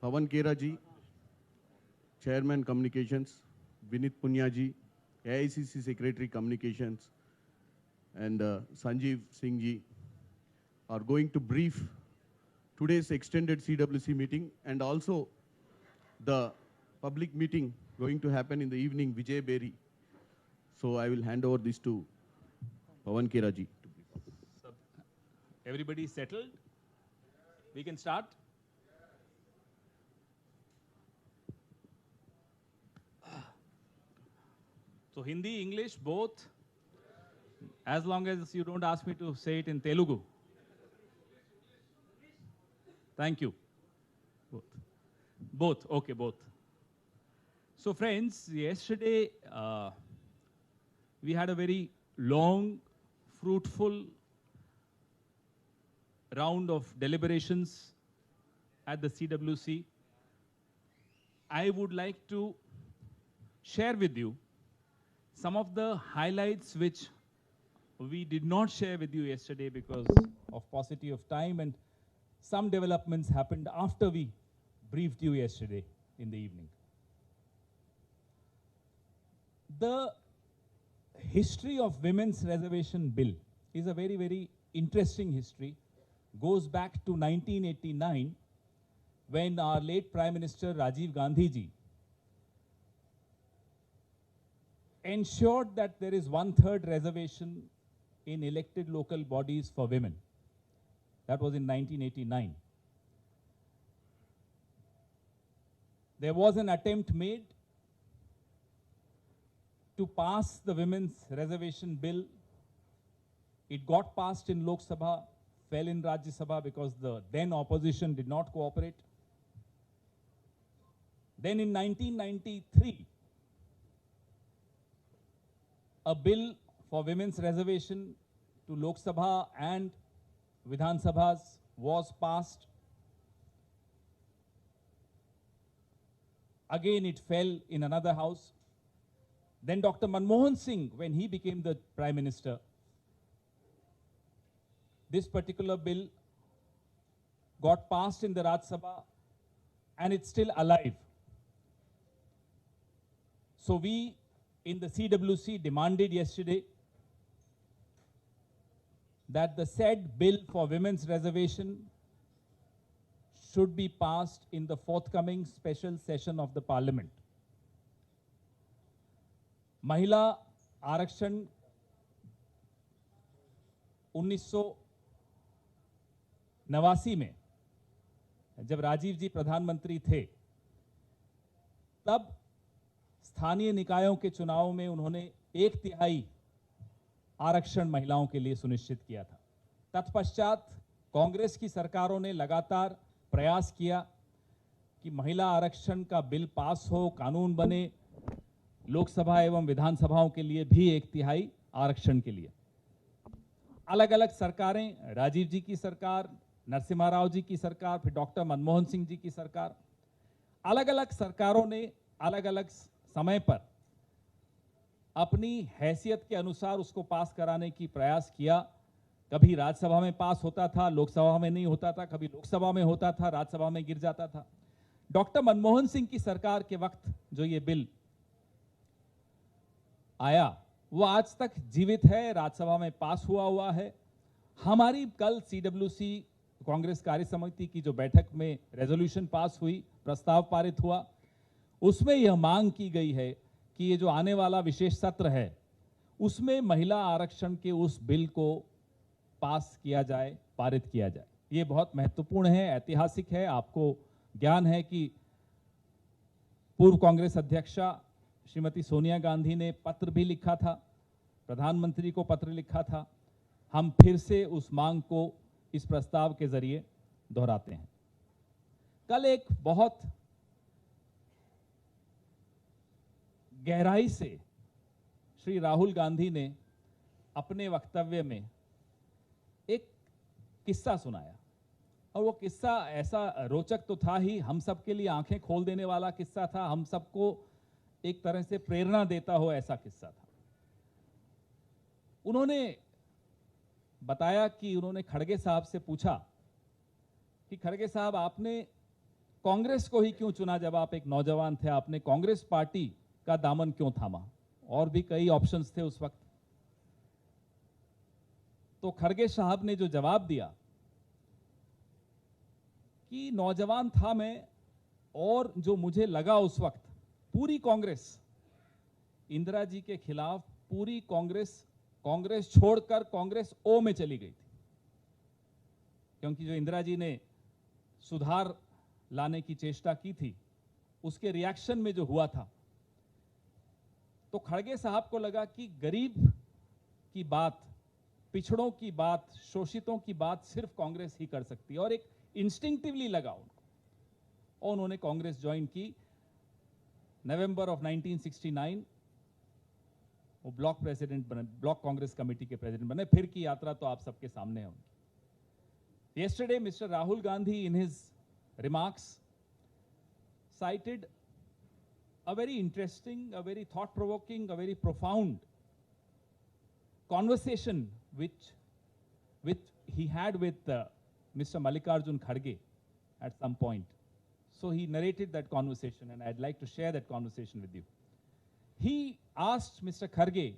Pawan Kera ji, Chairman Communications, Vinit Punya ji, AICC Secretary Communications, and Sanjeev Singh ji are going to brief today's extended CWC meeting and also the public meeting going to happen in the evening, Vijay Berry. So I will hand over this to Pawan Kera ji. So, everybody settled? We can start? So Hindi, English, both, as long as you don't ask me to say it in Telugu. Thank you. Both. Both, okay, both. So friends, yesterday we had a very long, fruitful round of deliberations at the CWC. I would like to share with you some of the highlights which we did not share with you yesterday because of paucity of time, and some developments happened after we briefed you yesterday in the evening. The history of Women's Reservation Bill is a very, very interesting history. Goes back to 1989 when our late Prime Minister Rajiv Gandhi ji ensured that there is 1/3 reservation in elected local bodies for women. That was in 1989. There was an attempt made to pass the Women's Reservation Bill. It got passed in Lok Sabha, fell in Rajya Sabha because the then opposition did not cooperate. Then in 1993, a bill for women's reservation to Lok Sabha and Vidhan Sabhas was passed. Again, it fell in another house. Then Dr. Manmohan Singh, when he became the Prime Minister, this particular bill got passed in the Rajya Sabha and it's still alive. So we in the CWC demanded yesterday that the said bill for women's reservation should be passed in the forthcoming special session of the Parliament. महिला आरक्षण 1989 में जब राजीव जी प्रधानमंत्री थे, तब स्थानीय निकायों के चुनाव में उन्होंने 1/3 आरक्षण महिलाओं के लिए सुनिश्चित किया था। तत्पश्चात कांग्रेस की सरकारों ने लगातार प्रयास किया कि महिला आरक्षण का बिल पास हो, कानून बने, लोकसभा एवं विधानसभाओं के लिए भी 1/3 आरक्षण के लिए। अलग अलग सरकारें, राजीव जी की सरकार, नरसिम्हा राव जी की सरकार, फिर डॉक्टर मनमोहन सिंह जी की सरकार, अलग अलग सरकारों ने अलग अलग समय पर अपनी हैसियत के अनुसार उसको पास कराने की प्रयास किया। कभी राज्यसभा में पास होता था, लोकसभा में नहीं होता था, कभी लोकसभा में होता था, राज्यसभा में गिर जाता था। डॉक्टर मनमोहन सिंह की सरकार के वक्त जो ये बिल आया वो आज तक जीवित है, राज्यसभा में पास हुआ है। हमारी कल सीडब्ल्यूसी कांग्रेस कार्य समिति की जो बैठक में रेजोल्यूशन पास हुई, प्रस्ताव पारित हुआ, उसमें यह मांग की गई है कि ये जो आने वाला विशेष सत्र है उसमें महिला आरक्षण के उस बिल को पास किया जाए, पारित किया जाए। ये बहुत महत्वपूर्ण है, ऐतिहासिक है। आपको ज्ञान है कि पूर्व कांग्रेस अध्यक्षा श्रीमती सोनिया गांधी ने पत्र भी लिखा था, प्रधानमंत्री को पत्र लिखा था। हम फिर से उस मांग को इस प्रस्ताव के जरिए दोहराते हैं। कल एक बहुत गहराई से श्री राहुल गांधी ने अपने वक्तव्य में एक किस्सा सुनाया, और वो किस्सा ऐसा रोचक तो था ही, हम सबके लिए आंखें खोल देने वाला किस्सा था, हम सबको एक तरह से प्रेरणा देता हो ऐसा किस्सा था। उन्होंने बताया कि उन्होंने खड़गे साहब से पूछा कि खड़गे साहब, आपने कांग्रेस को ही क्यों चुना जब आप एक नौजवान थे? आपने कांग्रेस पार्टी का दामन क्यों थामा? और भी कई ऑप्शंस थे उस वक्त। तो खड़गे साहब ने जो जवाब दिया कि नौजवान था मैं, और जो मुझे लगा उस वक्त, पूरी कांग्रेस इंदिरा जी के खिलाफ, पूरी कांग्रेस छोड़कर कांग्रेस ओ में चली गई थी, क्योंकि जो इंदिरा जी ने सुधार लाने की चेष्टा की थी, उसके रिएक्शन में जो हुआ था, तो खड़गे साहब को लगा कि गरीब की बात, पिछड़ों की बात, शोषितों की बात सिर्फ कांग्रेस ही कर सकती है, और एक इंस्टिंक्टिवली लगा उनको, और उन्होंने कांग्रेस ज्वाइन की। नवंबर ऑफ 1969 वो ब्लॉक प्रेसिडेंट बने, ब्लॉक कांग्रेस कमेटी के प्रेसिडेंट बने। फिर की यात्रा तो आप सबके सामने है उनकी। Yesterday, Mr. Rahul Gandhi, in his remarks, cited a very interesting, a very thought-provoking, a very profound conversation which he had with Mr. Mallikarjun Kharge at some point. So he narrated that conversation, and I'd like to share that conversation with you. He asked Mr. Kharge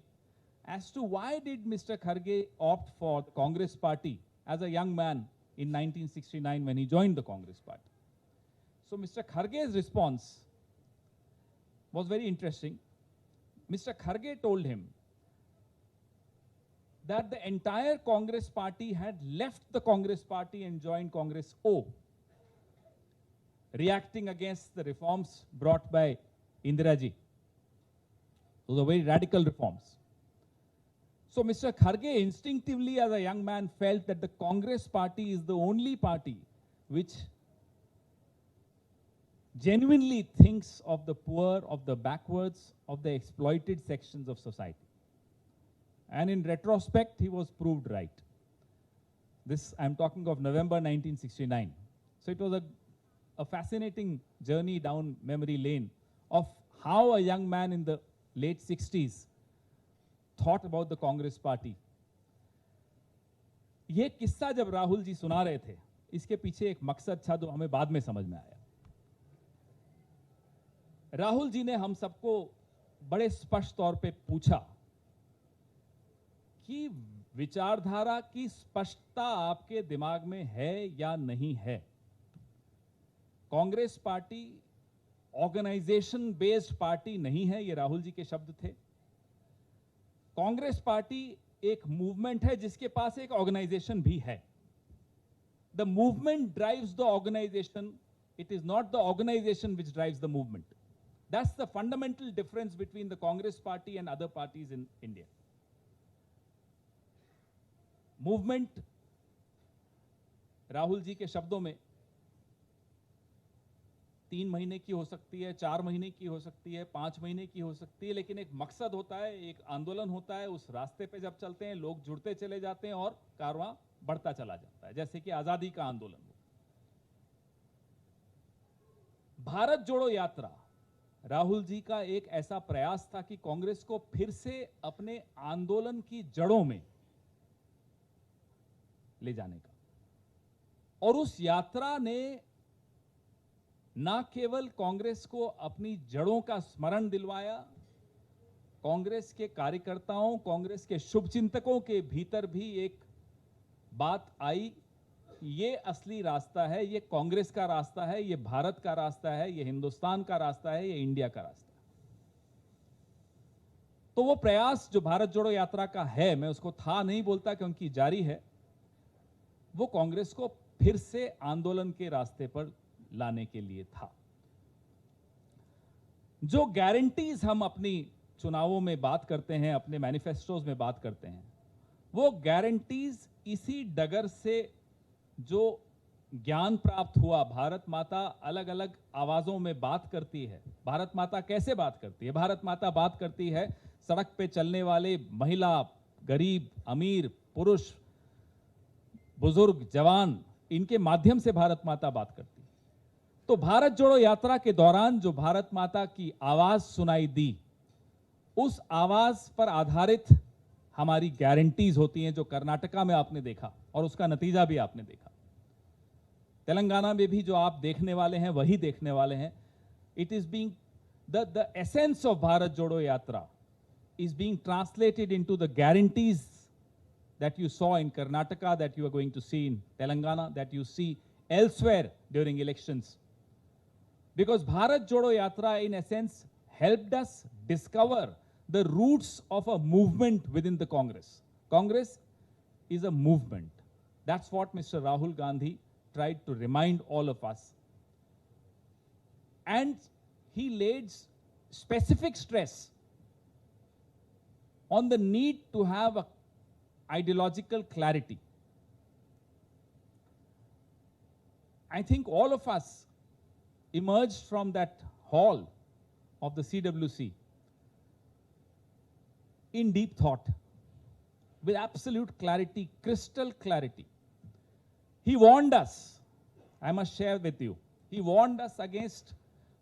as to why did Mr. Kharge opt for the Congress party as a young man in 1969 when he joined the Congress party. So Mr. Kharge's response was very interesting. Mr. Kharge told him that the entire Congress party had left the Congress party and joined Congress O, reacting against the reforms brought by Indira Ji. Those are very radical reforms. So Mr. Kharge instinctively as a young man felt that the Congress party is the only party which genuinely thinks of the poor, of the backwards, of the exploited sections of society. And in retrospect, he was proved right. This, I'm talking of November 1969. So it was a fascinating journey down memory lane of how a young man in the late 60s thought about the Congress party. ये किस्सा जब राहुल जी सुना रहे थे, इसके पीछे एक मकसद था जो हमें बाद में समझ में आया। राहुल जी ने हम सबको बड़े स्पष्ट तौर पे पूछा कि विचारधारा की स्पष्टता आपके दिमाग में है या नहीं है। Congress party organisation based party नहीं है, ये राहुल जी के शब्द थे। कांग्रेस पार्टी एक मूवमेंट है जिसके पास एक ऑर्गेनाइजेशन भी है। The movement drives the organisation, it is not the organisation which drives the movement. That's the fundamental difference between the Congress party and other parties in India. Movement Rahul ji के शब्दों में 3 महीने की हो सकती है, 4 महीने की हो सकती है, 5 महीने की हो सकती है, लेकिन एक मकसद होता है, एक आंदोलन होता है। उस रास्ते पे जब चलते हैं, लोग जुड़ते चले जाते हैं और कारवां बढ़ता चला जाता है, जैसे कि आजादी का आंदोलन हो। भारत जोड़ो यात्रा राहुल जी का एक ऐसा प्रयास था कि कांग्रेस को फिर से अपने आंदोलन की जड़ों में ले जाने का, और उस यात्रा ने ना केवल कांग्रेस को अपनी जड़ों का स्मरण दिलवाया, कांग्रेस के कार्यकर्ताओं, कांग्रेस के शुभचिंतकों के भीतर भी एक बात आई, ये असली रास्ता है, ये कांग्रेस का रास्ता है, ये भारत का रास्ता है, ये हिंदुस्तान का रास्ता है, ये इंडिया का रास्ता है। तो वो प्रयास जो भारत जोड़ो यात्रा का है, मैं उसको था नहीं बोलता क्योंकि जारी है, वो कांग्रेस को फिर से आंदोलन के रास्ते पर लाने के लिए था। जो गारंटीज हम अपनी चुनावों में बात करते हैं, अपने मैनिफेस्टोज में बात करते हैं, वो गारंटीज इसी डगर से जो ज्ञान प्राप्त हुआ। भारत माता अलग अलग आवाजों में बात करती है। भारत माता कैसे बात करती है? भारत माता बात करती है सड़क पे चलने वाले महिला, गरीब, अमीर, पुरुष, बुजुर्ग, जवान, इनके माध्यम से भारत माता बात करती है। तो भारत जोड़ो यात्रा के दौरान जो भारत माता की आवाज सुनाई दी, उस आवाज पर आधारित हमारी गारंटीज होती हैं, जो कर्नाटका में आपने देखा और उसका नतीजा भी आपने देखा। तेलंगाना में भी जो आप देखने वाले हैं वही देखने वाले हैं. It is being the essence of Bharat Jodo Yatra is being translated into the guarantees that you saw in Karnataka, that you are going to see in Telangana, that you see elsewhere during elections. Because Bharat Jodo Yatra, in essence, helped us discover the roots of a movement within the Congress. Congress is a movement. That's what Mr. Rahul Gandhi tried to remind all of us. And he laid specific stress on the need to have a ideological clarity. I think all of us emerged from that hall of the CWC in deep thought, with absolute clarity, crystal clarity. He warned us, I must share with you, he warned us against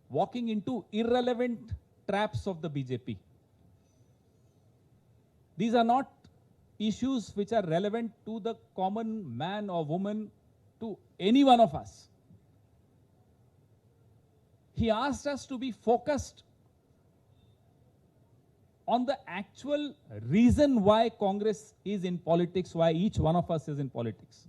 walking into irrelevant traps of the BJP. These are not issues which are relevant to the common man or woman, to any one of us. He asked us to be focused on the actual reason why Congress is in politics, why each one of us is in politics.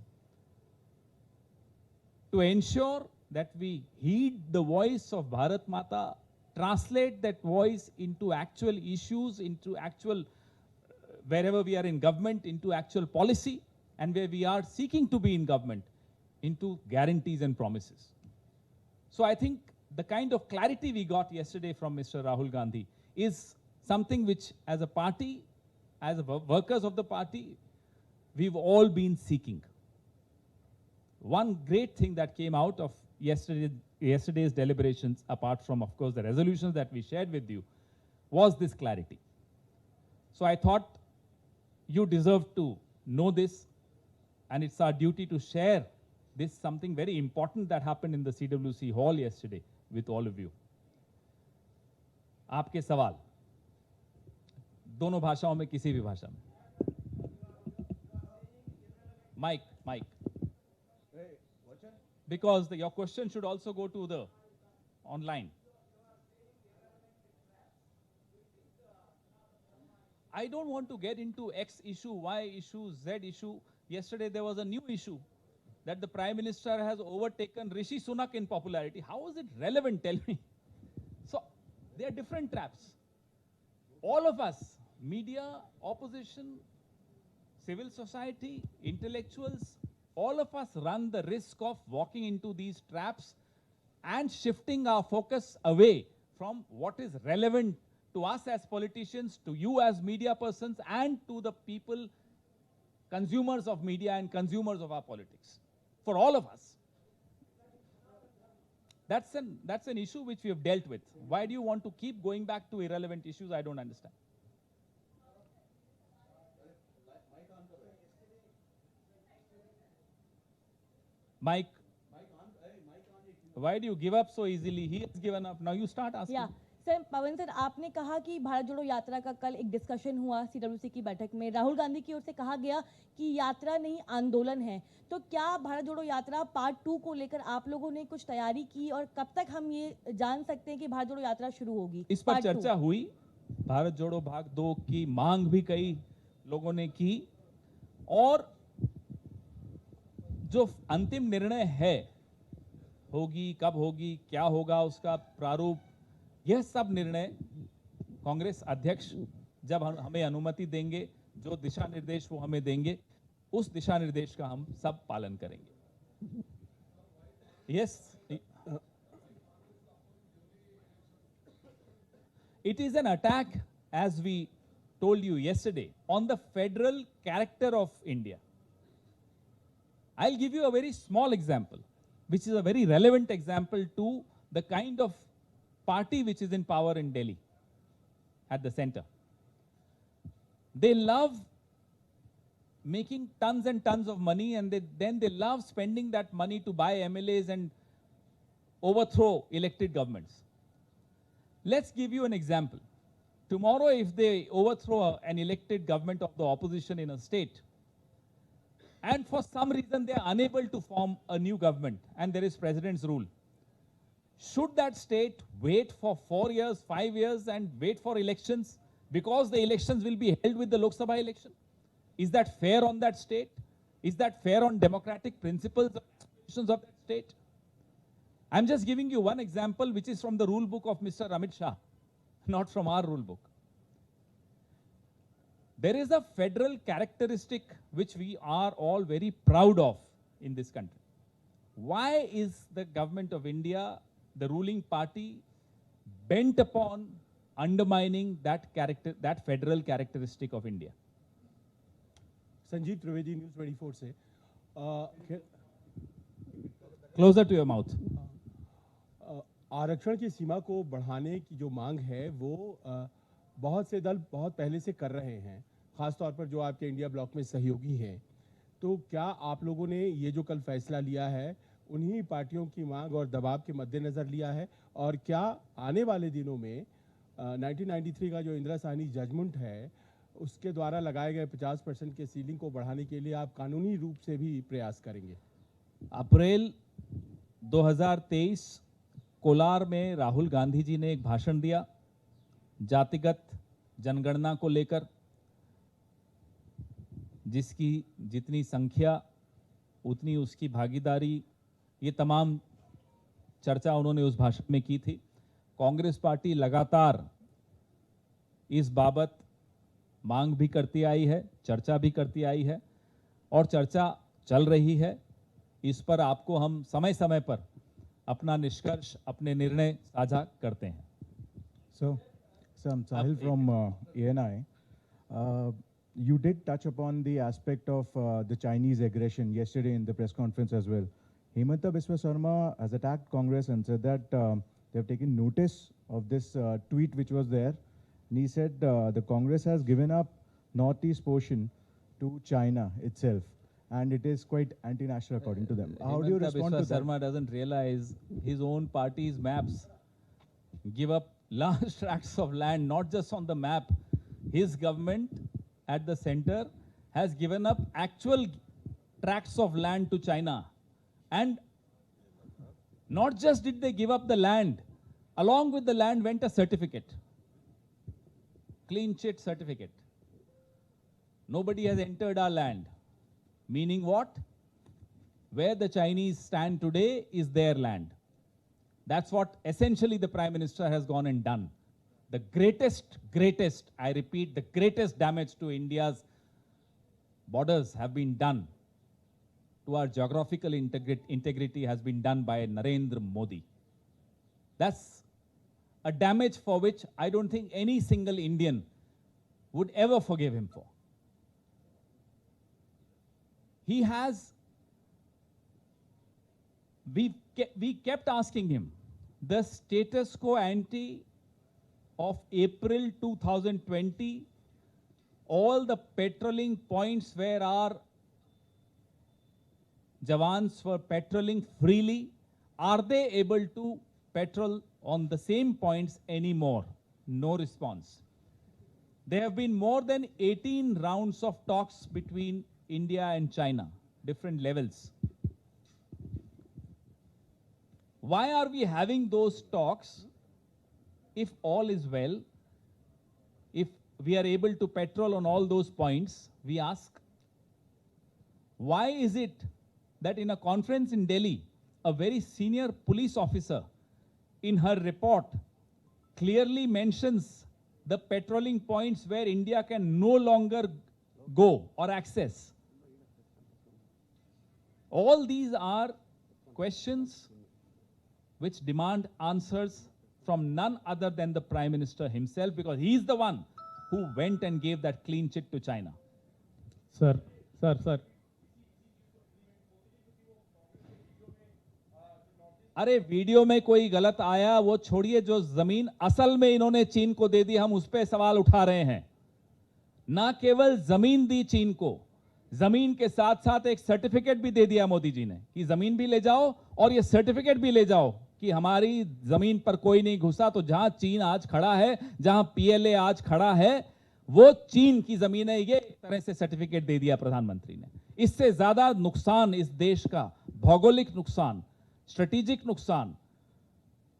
To ensure that we heed the voice of Bharat Mata, translate that voice into actual issues, into actual, wherever we are in government, into actual policy, and where we are seeking to be in government, into guarantees and promises. So I think the kind of clarity we got yesterday from Mr. Rahul Gandhi is something which, as a party, as workers of the party, we've all been seeking. One great thing that came out of yesterday's deliberations, apart from, of course, the resolutions that we shared with you, was this clarity. So I thought you deserve to know this, and it's our duty to share this, something very important that happened in the CWC hall yesterday with all of you. आपके सवाल दोनों भाषाओं में, किसी भी भाषा में. Mike. Because your question should also go to the online. I don't want to get into X issue, Y issue, Z issue. Yesterday there was a new issue that the Prime Minister has overtaken Rishi Sunak in popularity. How is it relevant? Tell me. So there are different traps. All of us, media, opposition, civil society, intellectuals, all of us run the risk of walking into these traps and shifting our focus away from what is relevant to us as politicians, to you as media persons, and to the people, consumers of media and consumers of our politics. For all of us. That's an issue which we have dealt with. Why do you want to keep going back to irrelevant issues? I don't understand. Mike, why do you give up so easily? He has given up. Now you start asking. Yeah. Sir, Pawan sir, आपने कहा कि भारत जोड़ो यात्रा का कल एक discussion हुआ CWC की बैठक में. राहुल गांधी की ओर से कहा गया कि यात्रा नहीं आंदोलन है. तो क्या भारत जोड़ो यात्रा पार्ट 2 को लेकर आप लोगों ने कुछ तैयारी की, और कब तक हम ये जान सकते हैं कि भारत जोड़ो यात्रा शुरू होगी? इस पर चर्चा हुई. भारत जोड़ो भाग 2 की मांग भी कई लोगों ने की, और जो अंतिम निर्णय है, होगी, कब होगी, क्या होगा, उसका प्रारूप, यह सब निर्णय कांग्रेस अध्यक्ष जब हमें अनुमति देंगे, जो दिशा निर्देश वो हमें देंगे, उस दिशा निर्देश का हम सब पालन करेंगे. Yes, it is an attack, as we told you yesterday, on the federal character of India. I'll give you a very small example, which is a very relevant example to the kind of party which is in power in Delhi at the center. They love making tons and tons of money, and then they love spending that money to buy MLAs and overthrow elected governments. Let's give you an example. Tomorrow, if they overthrow an elected government of the opposition in a state, and for some reason they are unable to form a new government and there is president's rule, should that state wait for 4 years, 5 years and wait for elections because the elections will be held with the Lok Sabha election? Is that fair on that state? Is that fair on democratic principles and institutions of that state? I'm just giving you one example which is from the rule book of Mr. Amit Shah, not from our rule book. There is a federal characteristic which we are all very proud of in this country. Why is the government of India, the ruling party, bent upon undermining that federal characteristic of India? Sanjeev Trivedi news 24 से Closer to your mouth. आरक्षण की सीमा को बढ़ाने की जो मांग है वो बहुत से दल बहुत पहले से कर रहे हैं, खासतौर पर जो आपके इंडिया ब्लॉक में सहयोगी हैं। तो क्या आप लोगों ने ये जो कल फैसला लिया है उन्हीं पार्टियों की मांग और दबाव के मद्देनजर लिया है, और क्या आने वाले दिनों में 1993 का जो इंदिरा साहनी जजमेंट है उसके द्वारा लगाए गए 50% के सीलिंग को बढ़ाने के लिए आप कानूनी रूप से भी प्रयास करेंगे? अप्रैल 2023 कोलार में राहुल गांधी जी ने एक भाषण दिया जातिगत जनगणना को लेकर, जिसकी जितनी संख्या उतनी उसकी भागीदारी, ये तमाम चर्चा उन्होंने उस भाषण में की थी। कांग्रेस पार्टी लगातार इस बाबत मांग भी करती आई है, चर्चा भी करती आई है और चर्चा चल रही है। इस पर आपको हम समय समय पर अपना निष्कर्ष, अपने निर्णय साझा करते हैं। So I'm Sahil from ANI. You did touch upon the aspect of the Chinese aggression yesterday in the press conference as well. Himanta Biswa Sarma has attacked Congress and said that they have taken notice of this tweet which was there. And he said the Congress has given up northeast portion to China itself, and it is quite anti-national according to them. How do you Himanta respond Biswa to that? Sarma doesn't realize his own party's maps give up large tracts of land, not just on the map. His government at the center has given up actual tracts of land to China. And not just did they give up the land, along with the land went a certificate, clean chit certificate. Nobody has entered our land. Meaning what? Where the Chinese stand today is their land. That's what essentially the Prime Minister has gone and done. The greatest, I repeat, the greatest damage to India's borders have been done, to our geographical integrity has been done by Narendra Modi. That's a damage for which I don't think any single Indian would ever forgive him for. He has, we kept asking him, the status quo ante of April 2020, all the patrolling points where our Jawans were patrolling freely, are they able to patrol on the same points anymore? No response. There have been more than 18 rounds of talks between India and China, different levels. Why are we having those talks if all is well? If we are able to patrol on all those points, we ask, why is it that in a conference in Delhi, a very senior police officer in her report clearly mentions the patrolling points where India can no longer go or access? All these are questions which demand answers from none other than the Prime Minister himself, because he is the one who went and gave that clean chit to China. Sir. अरे video में कोई गलत आया वो छोड़िए, जो जमीन असल में इन्होंने चीन को दे दी, हम उस पे सवाल उठा रहे हैं। ना केवल जमीन दी चीन को, जमीन के साथ साथ एक सर्टिफिकेट भी दे दिया मोदी जी ने कि जमीन भी ले जाओ और ये सर्टिफिकेट भी ले जाओ कि हमारी जमीन पर कोई नहीं घुसा। तो जहां चीन आज खड़ा है, जहां पीएलए आज खड़ा है, वो चीन की जमीन है, ये एक तरह से सर्टिफिकेट दे दिया प्रधानमंत्री ने। इससे ज्यादा नुकसान इस देश का, भौगोलिक नुकसान, स्ट्रेटेजिक नुकसान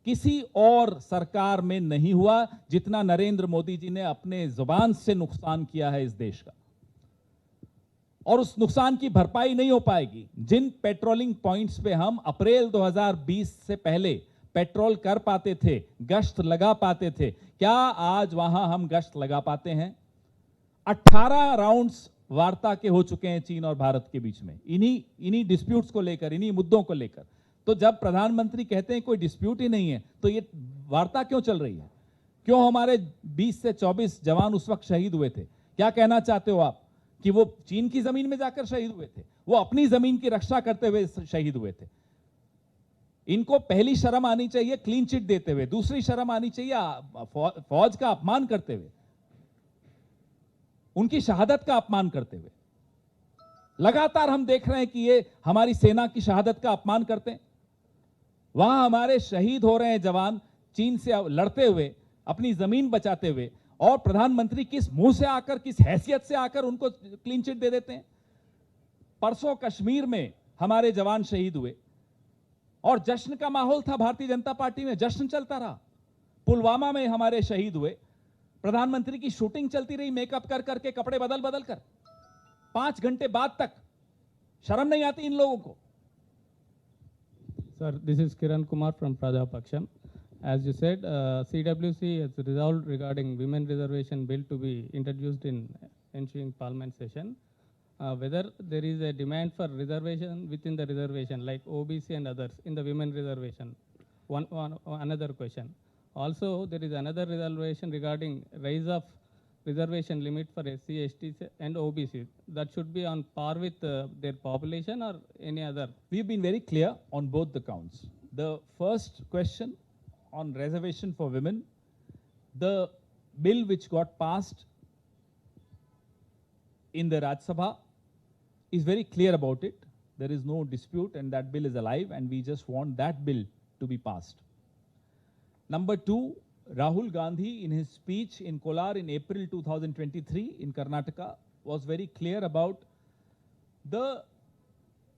किसी और सरकार में नहीं हुआ जितना नरेंद्र मोदी जी ने अपने जुबान से नुकसान किया है इस देश का। और उस नुकसान की भरपाई नहीं हो पाएगी। जिन पेट्रोलिंग पॉइंट्स पे हम अप्रैल 2020 से पहले पेट्रोल कर पाते थे, गश्त लगा पाते थे, क्या आज वहां हम गश्त लगा पाते हैं? 18 राउंड्स वार्ता के हो चुके हैं चीन और भारत के बीच में, इन्हीं डिस्प्यूट्स को लेकर, इन्हीं मुद्दों को लेकर। तो जब प्रधानमंत्री कहते हैं कोई डिस्प्यूट ही नहीं है, तो ये वार्ता क्यों चल रही है? क्यों हमारे 20 से 24 जवान उस वक्त शहीद हुए थे? क्या कहना चाहते हो आप कि वो चीन की जमीन में जाकर शहीद हुए थे? वो अपनी जमीन की रक्षा करते हुए शहीद हुए थे। इनको पहली शर्म आनी चाहिए क्लीन चिट देते हुए, दूसरी शर्म आनी चाहिए फौज का अपमान करते हुए, उनकी शहादत का अपमान करते हुए। लगातार हम देख रहे हैं कि ये हमारी सेना की शहादत का अपमान करते हैं। वहां हमारे शहीद हो रहे हैं जवान, चीन से लड़ते हुए, अपनी जमीन बचाते हुए, और प्रधानमंत्री किस मुंह से आकर, किस हैसियत से आकर उनको क्लीन चिट दे देते हैं। परसों कश्मीर में हमारे जवान शहीद हुए और जश्न का माहौल था भारतीय जनता पार्टी में, जश्न चलता रहा। पुलवामा में हमारे शहीद हुए, प्रधानमंत्री की शूटिंग चलती रही मेकअप कर करके, कपड़े बदल बदल कर, 5 घंटे बाद तक। शर्म नहीं आती इन लोगों को? Sir, this is Kiran Kumar from Prajapaksham. As you said, CWC has resolved regarding women reservation bill to be introduced in ensuing parliament session. Whether there is a demand for reservation within the reservation like OBC and others in the women reservation. Another question. Also, there is another reservation regarding rise of reservation limit for SC, ST and OBC. That should be on par with their population or any other. We've been very clear on both the counts. The first question on reservation for women, the bill which got passed in the Rajya Sabha is very clear about it. There is no dispute and that bill is alive, and we just want that bill to be passed. Number two, Rahul Gandhi in his speech in Kolar in April 2023 in Karnataka was very clear about the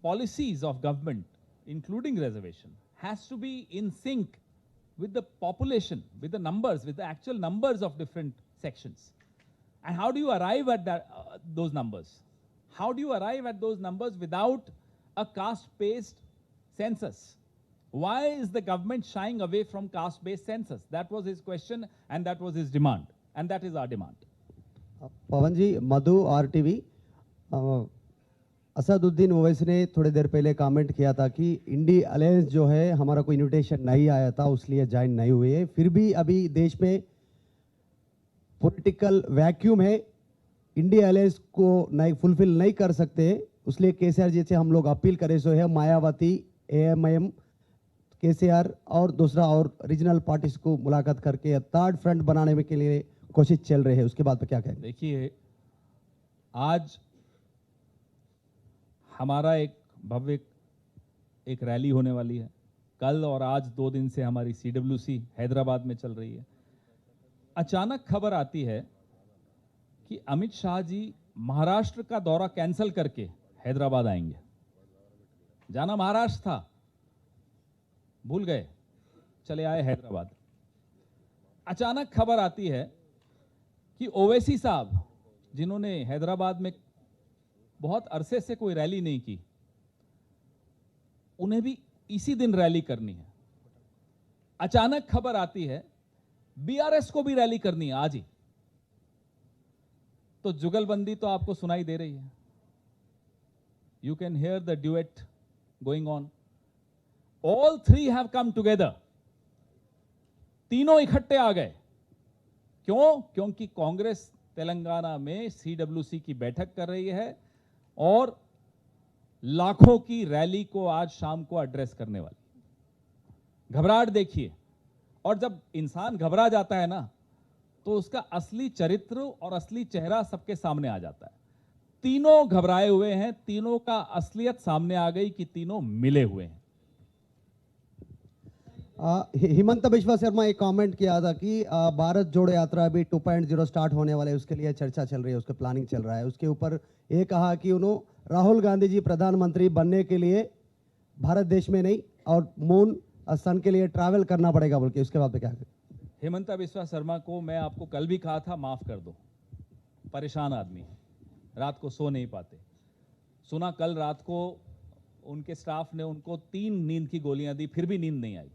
policies of government, including reservation, has to be in sync with the population, with the numbers, with the actual numbers of different sections. And how do you arrive at that, those numbers? How do you arrive at those numbers without a caste-based census? Why is the government shying away from caste-based census? That was his question and that was his demand. And that is our demand. Pawan ji, Madhu RTV, Asaduddin Owaisi ने थोड़ी देर पहले comment किया था कि INDI alliance जो है हमारा कोई इन्विटेशन नहीं आया था, उसलिए ज्वाइन नहीं हुए। फिर भी अभी देश में पॉलिटिकल वैक्यूम है, इंडी अलायंस को नहीं फुलफिल नहीं कर सकते, उसलिए केसीआर जी से हम लोग अपील करें सो है मायावती, AMIM, केसीआर और दूसरा और रीजनल पार्टीज को मुलाकात करके थर्ड फ्रंट बनाने में के लिए कोशिश चल रही है। उसके बाद पे क्या कहेंगे? देखिए, आज हमारा एक भव्य एक रैली होने वाली है। कल और आज 2 दिन से हमारी CWC हैदराबाद में चल रही है। अचानक खबर आती है कि अमित शाह जी महाराष्ट्र का दौरा कैंसिल करके हैदराबाद आएंगे। जाना महाराष्ट्र था, भूल गए, चले आए हैदराबाद। अचानक खबर आती है कि ओवैसी साहब, जिन्होंने हैदराबाद में बहुत अरसे से कोई रैली नहीं की, उन्हें भी इसी दिन रैली करनी है। अचानक खबर आती है BRS को भी रैली करनी है आज ही। तो जुगलबंदी तो आपको सुनाई दे रही है। You can hear the duet going on. All 3 have come together. तीनों इकट्ठे आ गए। क्यों? क्योंकि कांग्रेस तेलंगाना में CWC की बैठक कर रही है और लाखों की रैली को आज शाम को एड्रेस करने वाली। घबराहट देखिए, और जब इंसान घबरा जाता है ना, तो उसका असली चरित्र और असली चेहरा सबके सामने आ जाता है। तीनों घबराए हुए हैं, तीनों का असलियत सामने आ गई कि तीनों मिले हुए हैं। हिमंता बिश्वा शर्मा एक कमेंट किया था कि भारत जोड़ो यात्रा अभी 2.0 स्टार्ट होने वाले है, उसके लिए चर्चा चल रही है, उसके प्लानिंग चल रहा है। उसके ऊपर ये कहा कि उन्होंने राहुल गांधी जी प्रधानमंत्री बनने के लिए भारत देश में नहीं और मून सन के लिए ट्रैवल करना पड़ेगा बोल के, उसके बाद क्या करें? हेमंता बिस्वा शर्मा को मैं आपको कल भी कहा था, माफ कर दो, परेशान आदमी है, रात को सो नहीं पाते। सुना कल रात को उनके स्टाफ ने उनको 3 नींद की गोलियां दी, फिर भी नींद नहीं आई।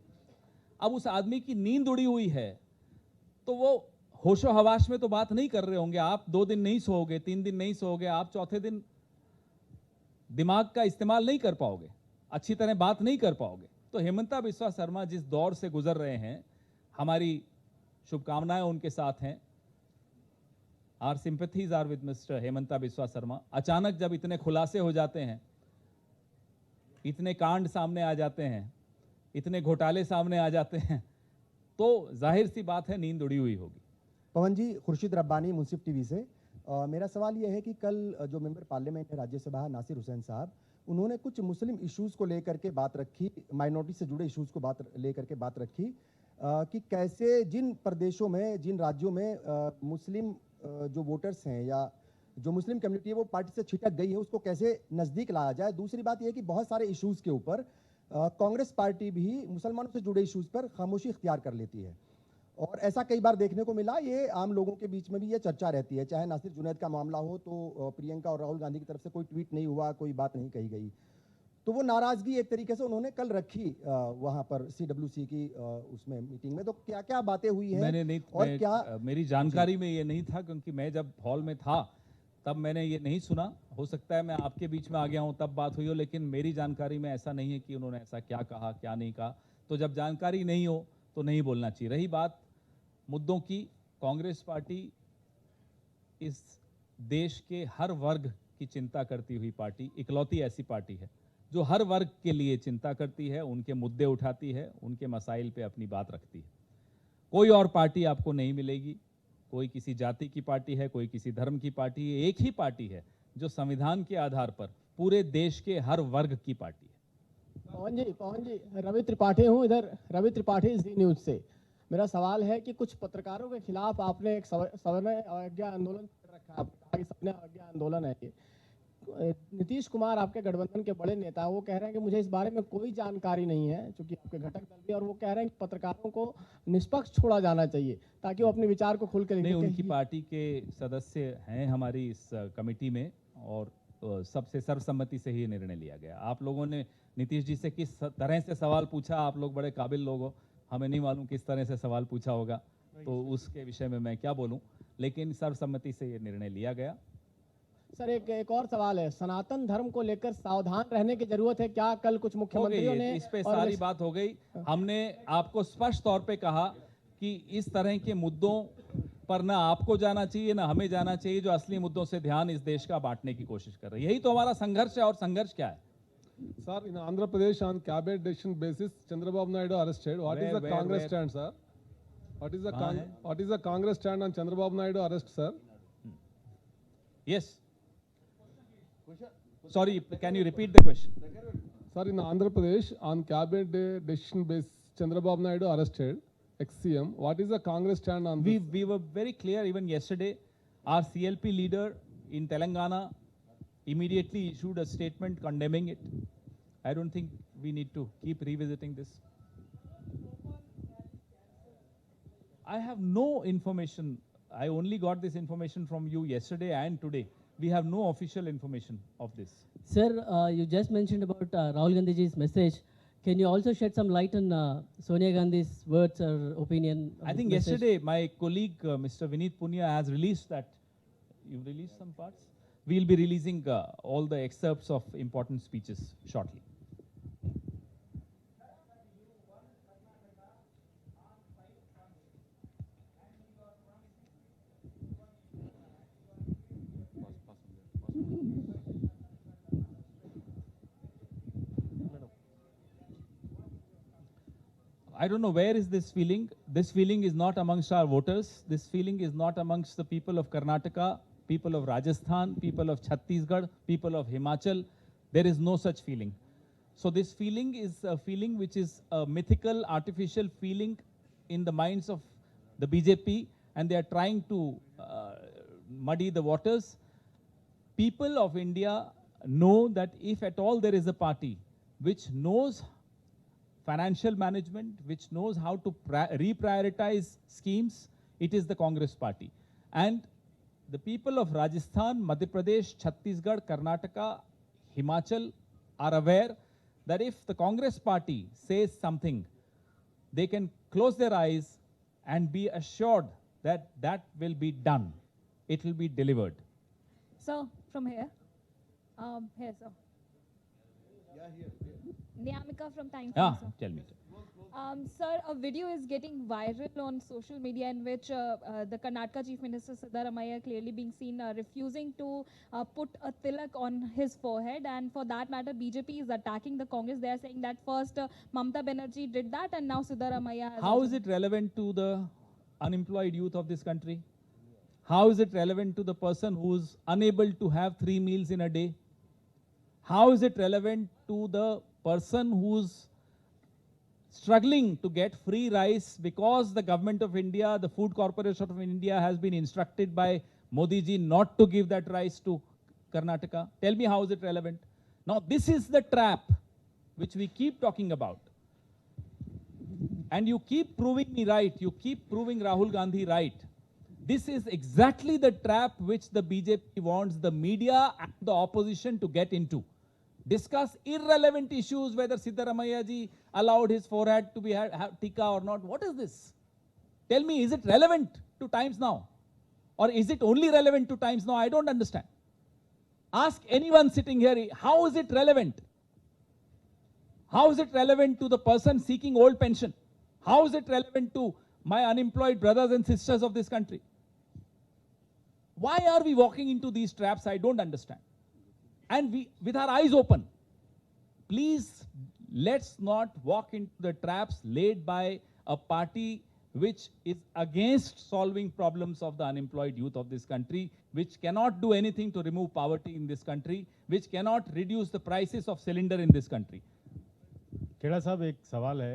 अब उस आदमी की नींद उड़ी हुई है तो वो होशो हवाश में तो बात नहीं कर रहे होंगे। आप 2 दिन नहीं सोओगे, 3 दिन नहीं सोओगे, आप चौथे दिन दिमाग का इस्तेमाल नहीं कर पाओगे, अच्छी तरह बात नहीं कर पाओगे। तो हेमंता बिस्वा शर्मा जिस दौर से गुजर रहे हैं, हमारी शुभकामनाएं उनके साथ हैं। Our sympathies are with mister Himanta Biswa Sarma. अचानक जब इतने खुलासे हो जाते हैं, इतने कांड सामने आ जाते हैं, इतने घोटाले सामने आ जाते हैं, तो जाहिर सी बात है नींद उड़ी हुई होगी। पवन जी, खुर्शीद रब्बानी, मुंसिफ टीवी से। मेरा सवाल यह है कि कल जो मेंबर पार्लियामेंट है राज्यसभा नासिर हुसैन साहब, उन्होंने कुछ मुस्लिम इश्यूज़ को लेकर के बात रखी, माइनॉरिटी से जुड़े इश्यूज़ को लेकर के बात रखी कि कैसे जिन प्रदेशों में, जिन राज्यों में मुस्लिम जो वोटर्स हैं या जो मुस्लिम कम्युनिटी है वो पार्टी से छिटक गई है, उसको कैसे नज़दीक लाया जाए। दूसरी बात यह है कि बहुत सारे इश्यूज़ के ऊपर कांग्रेस पार्टी भी मुसलमानों से जुड़े इश्यूज़ पर खामोशी इख्तियार कर लेती है और ऐसा कई बार देखने को मिला। ये आम लोगों के बीच में भी ये चर्चा रहती है, चाहे नासिर जुनैद का मामला हो तो प्रियंका और राहुल गांधी की तरफ से कोई ट्वीट नहीं हुआ, कोई बात नहीं कही गई, तो वो नाराजगी एक तरीके से उन्होंने कल रखी वहां पर CWC की उसमें मीटिंग में। तो क्या क्या बातें हुई हैं? मैंने नहीं, और क्या मेरी जानकारी में ये नहीं था, क्योंकि मैं जब हॉल में था तब मैंने ये नहीं सुना। हो सकता है मैं आपके बीच में आ गया हूं तब बात हुई हो, लेकिन मेरी जानकारी में ऐसा नहीं है कि उन्होंने ऐसा क्या कहा क्या नहीं कहा। तो जब जानकारी नहीं हो तो नहीं बोलना चाहिए। रही बात मुद्दों की, कांग्रेस पार्टी इस देश के हर वर्ग की चिंता करती हुई पार्टी, इकलौती ऐसी पार्टी है जो हर वर्ग के लिए चिंता करती है, उनके मुद्दे उठाती है, उनके मसाइल पे अपनी बात रखती है। कोई और पार्टी आपको नहीं मिलेगी, कोई किसी जाति की पार्टी है, कोई किसी धर्म की पार्टी है, एक ही पार्टी है जो संविधान के आधार पर पूरे देश के हर वर्ग की पार्टी है। पवन जी, रवि त्रिपाठी हूँ, इधर रवि त्रिपाठी जी न्यूज से। मेरा सवाल है कि कुछ पत्रकारों के खिलाफ आपने एक सवर्ण अवज्ञा आंदोलन कर रखा है, आप कहा कि सवर्ण अवज्ञा आंदोलन है ये। नीतीश कुमार आपके गठबंधन के बड़े नेता, वो कह रहे हैं कि मुझे इस बारे में कोई जानकारी नहीं है, क्योंकि आपके घटक दल भी, और वो कह रहे हैं कि पत्रकारों को निष्पक्ष छोड़ा जाना चाहिए ताकि वो अपने विचार को खुल कर लिखें। नहीं, उनकी पार्टी के सदस्य हैं हमारी इस कमेटी में और सबसे सर्वसम्मति से ही निर्णय लिया गया। आप लोगों ने नीतीश जी से किस तरह से सवाल पूछा, आप लोग बड़े काबिल लोग हो, हमें नहीं मालूम किस तरह से सवाल पूछा होगा, तो उसके विषय में मैं क्या बोलूं, लेकिन सर्वसम्मति से ये निर्णय लिया गया। सर एक और सवाल है, सनातन धर्म को लेकर सावधान रहने की जरूरत है क्या? कल कुछ मुख्यमंत्रियों ने इस पे सारी बात हो गई। हमने आपको स्पष्ट तौर पे कहा कि इस तरह के मुद्दों पर ना आपको जाना चाहिए ना हमें जाना चाहिए, जो असली मुद्दों से ध्यान इस देश का बांटने की कोशिश कर रही है। यही तो हमारा संघर्ष है। और संघर्ष क्या है? Sir, in Andhra Pradesh on cabinet decision basis, Chandrababu Naidu arrested. What is the Congress stand, sir? What is the Congress stand on Chandrababu Naidu arrest, sir? Yes. Sorry, can you repeat the question? Sir, in Andhra Pradesh on cabinet decision basis, Chandrababu Naidu arrested, ex-CM. What is the Congress stand on this? We were very clear even yesterday. Our CLP leader in Telangana immediately issued a statement condemning it. I don't think we need to keep revisiting this. I have no information. I only got this information from you yesterday and today. We have no official information of this. Sir, you just mentioned about Rahul Gandhi's message. Can you also shed some light on Sonia Gandhi's words or opinion? I think yesterday my colleague Mr. Vinit Punya has released that. You released some parts? We'll be releasing all the excerpts of important speeches shortly. I don't know where is this feeling. This feeling is not amongst our voters. This feeling is not amongst the people of Karnataka, people of Rajasthan, people of Chhattisgarh, people of Himachal. There is no such feeling. So this feeling is a feeling which is a mythical, artificial feeling in the minds of the BJP, and they are trying to muddy the waters. People of India know that if at all there is a party which knows financial management, which knows how to reprioritize schemes, it is the Congress party. And the people of Rajasthan, Madhya Pradesh, Chhattisgarh, Karnataka, Himachal are aware that if the Congress party says something, they can close their eyes and be assured that that will be done. It will be delivered. Sir, from here. Here, sir. Niyamika from Times. Ah, sir. tell me. Sir, a video is getting viral on social media in which the Karnataka Chief Minister Siddaramaiah clearly being seen refusing to put a tilak on his forehead, and for that matter BJP is attacking the Congress. They are saying that first Mamata Banerjee did that and now Siddaramaiah has... How is it relevant to the unemployed youth of this country? How is it relevant to the person who is unable to have 3 meals in a day? How is it relevant to the person who's struggling to get free rice because the government of India, the Food Corporation of India has been instructed by Modi ji not to give that rice to Karnataka? Tell me, how is it relevant? Now, this is the trap which we keep talking about. And you keep proving me right. You keep proving Rahul Gandhi right. This is exactly the trap which the BJP wants the media and the opposition to get into. Discuss irrelevant issues, whether Siddaramaiah ji allowed his forehead to be have tika or not. What is this? Tell me, is it relevant to times now? Or is it only relevant to times now? I don't understand. Ask anyone sitting here, how is it relevant? How is it relevant to the person seeking old pension? How is it relevant to my unemployed brothers and sisters of this country? Why are we walking into these traps? I don't understand. And we, with our eyes open, please let's not walk into the traps laid by a party which is against solving problems of the unemployed youth of this country, which cannot do anything to remove poverty in this country, which cannot reduce the prices of cylinder in this country. Kheda साहब, एक सवाल है।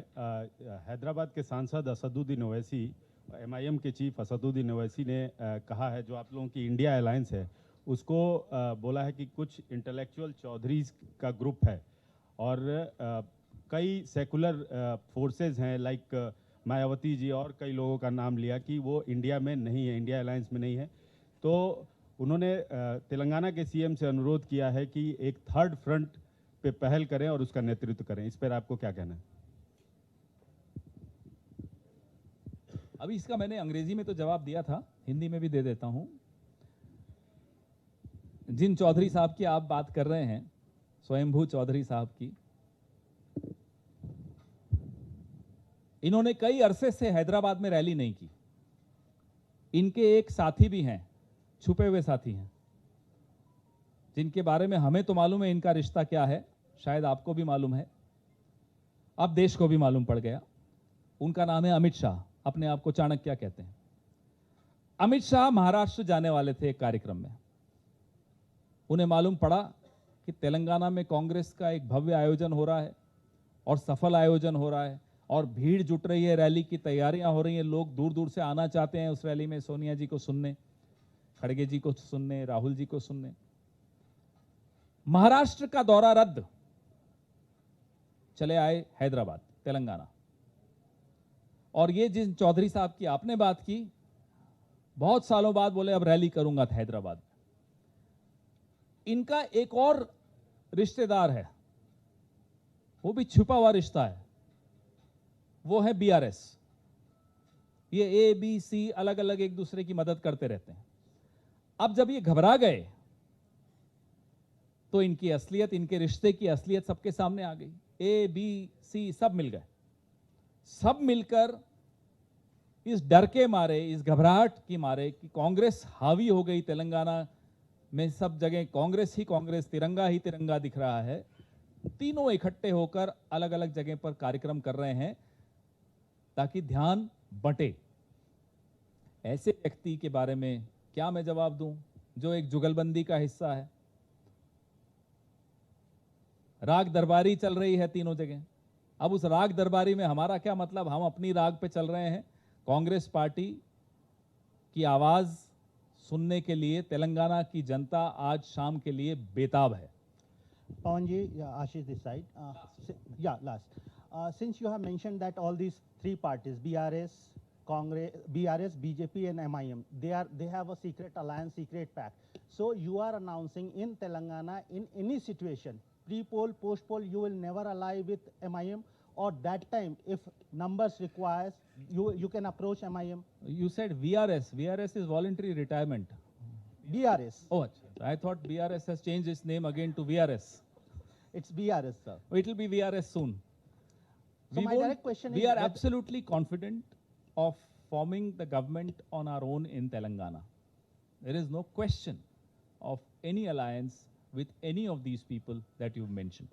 हैदराबाद के सांसद Asaduddin Owaisi, MIM के chief Asaduddin Owaisi ने कहा है, जो आप लोगों की इंडिया अलायंस है उसको बोला है कि कुछ इंटेलेक्चुअल चौधरीज का ग्रुप है और कई सेकुलर फोर्सेस हैं, लाइक मायावती जी और कई लोगों का नाम लिया कि वो इंडिया में नहीं है, इंडिया अलायंस में नहीं है। तो उन्होंने तेलंगाना के CM से अनुरोध किया है कि एक थर्ड फ्रंट पे पहल करें और उसका नेतृत्व करें। इस पर आपको क्या कहना है? अभी इसका मैंने अंग्रेजी में तो जवाब दिया था, हिंदी में भी दे देता हूं। जिन चौधरी साहब की आप बात कर रहे हैं, स्वयंभू चौधरी साहब की, इन्होंने कई अरसे से हैदराबाद में रैली नहीं की। इनके एक साथी भी हैं, छुपे हुए साथी हैं, जिनके बारे में हमें तो मालूम है इनका रिश्ता क्या है, शायद आपको भी मालूम है, अब देश को भी मालूम पड़ गया। उनका नाम है अमित शाह, अपने आप को चाणक्य कहते हैं। अमित शाह महाराष्ट्र जाने वाले थे एक कार्यक्रम में। उन्हें मालूम पड़ा कि तेलंगाना में कांग्रेस का एक भव्य आयोजन हो रहा है और सफल आयोजन हो रहा है और भीड़ जुट रही है, रैली की तैयारियां हो रही हैं, लोग दूर दूर से आना चाहते हैं उस रैली में सोनिया जी को सुनने, खड़गे जी को सुनने, राहुल जी को सुनने। महाराष्ट्र का दौरा रद्द, चले आए हैदराबाद, तेलंगाना। और ये जिन चौधरी साहब की आपने बात की, बहुत सालों बाद बोले अब रैली करूंगा हैदराबाद। इनका एक और रिश्तेदार है, वो भी छुपा हुआ रिश्ता है, वो है BRS। ये ABC अलग अलग एक दूसरे की मदद करते रहते हैं। अब जब ये घबरा गए तो इनकी असलियत, इनके रिश्ते की असलियत सबके सामने आ गई। ABC सब मिल गए, सब मिलकर इस डर के मारे, इस घबराहट की मारे कि कांग्रेस हावी हो गई तेलंगाना में, सब जगह कांग्रेस ही कांग्रेस, तिरंगा ही तिरंगा दिख रहा है, तीनों इकट्ठे होकर अलग अलग जगह पर कार्यक्रम कर रहे हैं ताकि ध्यान बंटे। ऐसे व्यक्ति के बारे में क्या मैं जवाब दूं जो एक जुगलबंदी का हिस्सा है? राग दरबारी चल रही है तीनों जगह। अब उस राग दरबारी में हमारा क्या मतलब, हम अपनी राग पे चल रहे हैं। कांग्रेस पार्टी की आवाज सुनने के लिए तेलंगाना की जनता आज शाम के लिए बेताब है। Pawan ji, yeah, Ashish this side. Yeah, last. Since you have mentioned that all these three parties, BRS, Congress, BJP, and MIM, they have a secret alliance, secret pact. So you are announcing in Telangana, in any situation, pre-poll, post-poll, you will never ally with MIM, or that time, if numbers requires, you can approach MIM. You said VRS. VRS is voluntary retirement. BRS. Oh, I thought BRS has changed its name again to VRS. It's BRS, sir. It will be VRS soon. So my direct question we is are whether- absolutely confident of forming the government on our own in Telangana. There is no question of any alliance with any of these people that you've mentioned.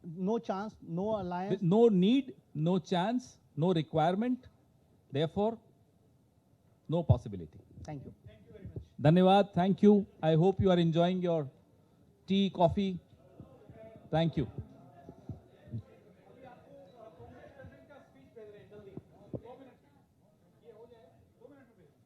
No chance, no alliance. No need, no chance, no requirement. Therefore, no possibility. Thank you. Dhanyawad. Thank you. I hope you are enjoying your tea, coffee. Thank you.